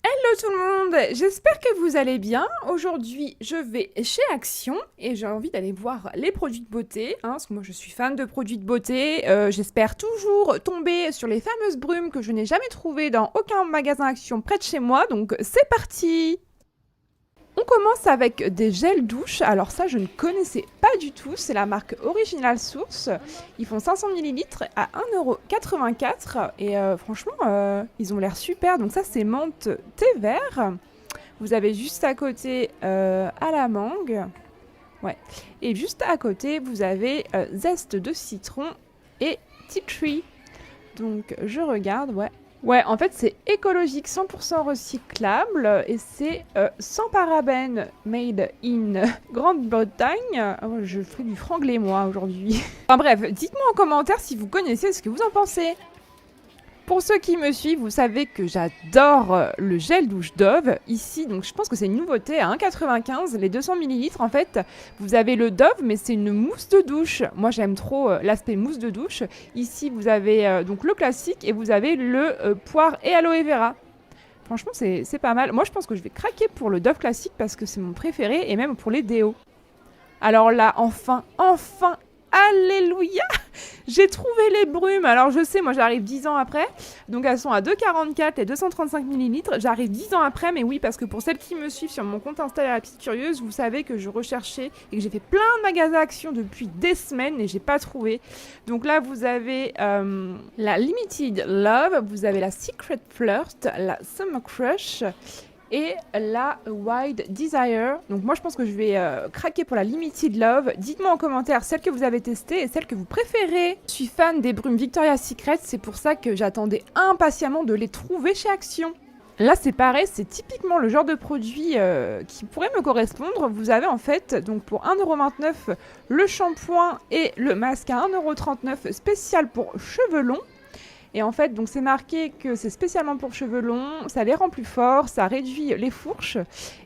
Hello tout le monde, j'espère que vous allez bien. Aujourd'hui, je vais chez Action et j'ai envie d'aller voir les produits de beauté, parce que moi je suis fan de produits de beauté. J'espère toujours tomber sur les fameuses brumes que je n'ai jamais trouvées dans aucun magasin Action près de chez moi, donc c'est parti! On commence avec des gels douche. Alors ça, je ne connaissais pas du tout. C'est la marque Original Source. Ils font 500 millilitres à 1,84 € et franchement, ils ont l'air super. Donc ça, c'est menthe thé vert. Vous avez juste à côté à la mangue. Ouais. Et juste à côté, vous avez zeste de citron et tea tree. Donc je regarde, ouais. Ouais, en fait, c'est écologique, 100% recyclable et c'est sans parabènes, made in Grande-Bretagne. Oh, je fais du franglais, moi, aujourd'hui. Enfin bref, dites-moi en commentaire si vous connaissez ce que vous en pensez. Pour ceux qui me suivent, vous savez que j'adore le gel douche Dove. Ici, donc je pense que c'est une nouveauté à 1,95 €, les 200 millilitres. En fait, vous avez le Dove, mais c'est une mousse de douche. Moi, j'aime trop l'aspect mousse de douche. Ici, vous avez donc le classique et vous avez le poire et aloe vera. Franchement, c'est pas mal. Moi, je pense que je vais craquer pour le Dove classique parce que c'est mon préféré et même pour les déos. Alors là, enfin, alléluia! J'ai trouvé les brumes. Alors je sais, moi j'arrive 10 ans après. Donc elles sont à 2,44 et 235 millilitres. J'arrive 10 ans après, mais oui, parce que pour celles qui me suivent sur mon compte Insta La Petite Curieuse, vous savez que je recherchais et que j'ai fait plein de magasins Action depuis des semaines et j'ai pas trouvé. Donc là, vous avez la Limited Love, vous avez la Secret Flirt, la Summer Crush et la Wild Desire. Donc moi je pense que je vais craquer pour la Limited Love. Dites-moi en commentaire celle que vous avez testée et celle que vous préférez. Je suis fan des brumes Victoria's Secret, c'est pour ça que j'attendais impatiemment de les trouver chez Action. Là c'est pareil, c'est typiquement le genre de produit qui pourrait me correspondre. Vous avez en fait donc pour 1,29 € le shampoing et le masque à 1,39 € spécial pour cheveux longs. Et en fait, donc c'est marqué que c'est spécialement pour cheveux longs, ça les rend plus forts, ça réduit les fourches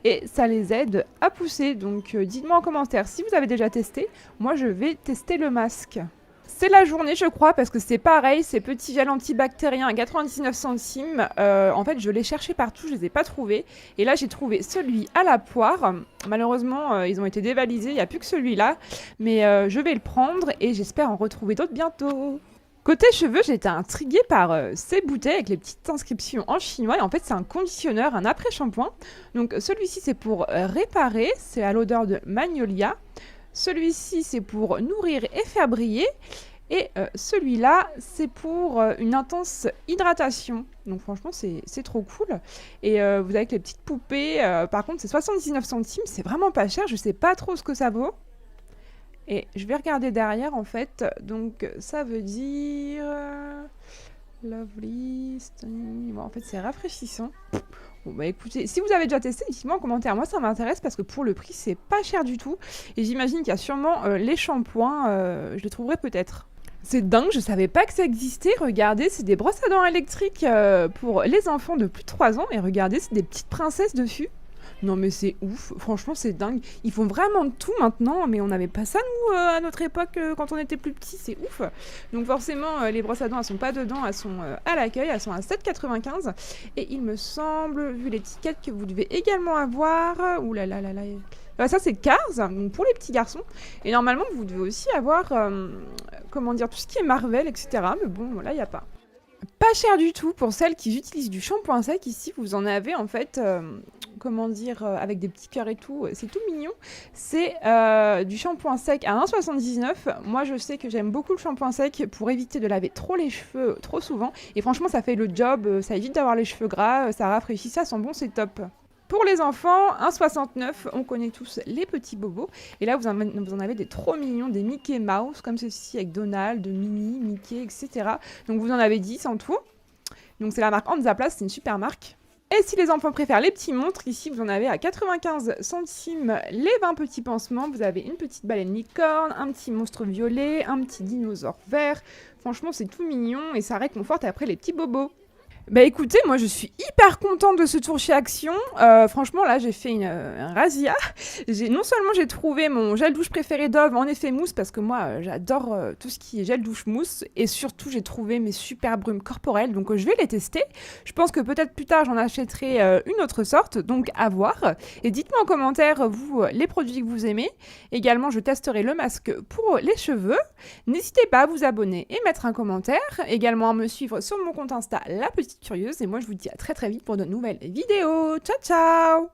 et ça les aide à pousser. Donc dites-moi en commentaire si vous avez déjà testé. Moi, je vais tester le masque. C'est la journée, je crois, parce que c'est pareil, ces petits gels antibactériens à 99 centimes. En fait, je les cherchais partout, je les ai pas trouvés. Et là, j'ai trouvé celui à la poire. Malheureusement, ils ont été dévalisés, il n'y a plus que celui-là. Mais je vais le prendre et j'espère en retrouver d'autres bientôt. Côté cheveux, j'étais intriguée par ces bouteilles avec les petites inscriptions en chinois. Et en fait, c'est un conditionneur, un après-shampoing. Donc celui-ci, c'est pour réparer, c'est à l'odeur de magnolia. Celui-ci, c'est pour nourrir et faire briller. Et celui-là, c'est pour une intense hydratation. Donc franchement, c'est trop cool. Et vous avez les petites poupées. Par contre, c'est 79 centimes, c'est vraiment pas cher. Je sais pas trop ce que ça vaut. Et je vais regarder derrière en fait, donc ça veut dire Lovely, Stunning. Bon, en fait c'est rafraîchissant. Bon bah écoutez, si vous avez déjà testé, dites-moi en commentaire, moi ça m'intéresse parce que pour le prix c'est pas cher du tout. Et j'imagine qu'il y a sûrement les shampoings, je les trouverai peut-être. C'est dingue, je savais pas que ça existait. Regardez, c'est des brosses à dents électriques pour les enfants de plus de 3 ans. Et regardez, c'est des petites princesses dessus. Non mais c'est ouf, franchement c'est dingue. Ils font vraiment de tout maintenant, mais on n'avait pas ça nous à notre époque quand on était plus petits, c'est ouf. Donc forcément les brosses à dents elles sont pas dedans, elles sont à l'accueil, elles sont à 7,95 €. Et il me semble, vu l'étiquette, que vous devez également avoir... Ouh là là là là... ça c'est Cars, donc pour les petits garçons. Et normalement vous devez aussi avoir, comment dire, tout ce qui est Marvel, etc. Mais bon, là il n'y a pas. Pas cher du tout pour celles qui utilisent du shampoing sec. Ici, vous en avez en fait, comment dire, avec des petits cœurs et tout. C'est tout mignon. C'est du shampoing sec à 1,79 €. Moi, je sais que j'aime beaucoup le shampoing sec pour éviter de laver trop les cheveux trop souvent. Et franchement, ça fait le job. Ça évite d'avoir les cheveux gras. Ça rafraîchit, ça sent bon, c'est top. Pour les enfants, 1,69 €, on connaît tous les petits bobos. Et là, vous en avez des trop mignons, des Mickey Mouse, comme ceci, avec Donald, Minnie, Mickey, etc. Donc vous en avez 10 en tout. Donc c'est la marque Hansaplast, c'est une super marque. Et si les enfants préfèrent les petits montres, ici vous en avez à 95 centimes les 20 petits pansements. Vous avez une petite baleine licorne, un petit monstre violet, un petit dinosaure vert. Franchement, c'est tout mignon et ça réconforte après les petits bobos. Bah écoutez, moi je suis hyper contente de ce tour chez Action. Franchement, là j'ai fait un razzia. Non seulement j'ai trouvé mon gel douche préféré Dove en effet mousse, parce que moi j'adore tout ce qui est gel douche mousse, et surtout j'ai trouvé mes super brumes corporelles, donc je vais les tester. Je pense que peut-être plus tard j'en achèterai une autre sorte, donc à voir. Et dites-moi en commentaire, vous, les produits que vous aimez. Également, je testerai le masque pour les cheveux. N'hésitez pas à vous abonner et mettre un commentaire. Également à me suivre sur mon compte Insta, La Petite Curieuse. Et moi, je vous dis à très très vite pour de nouvelles vidéos. Ciao, ciao!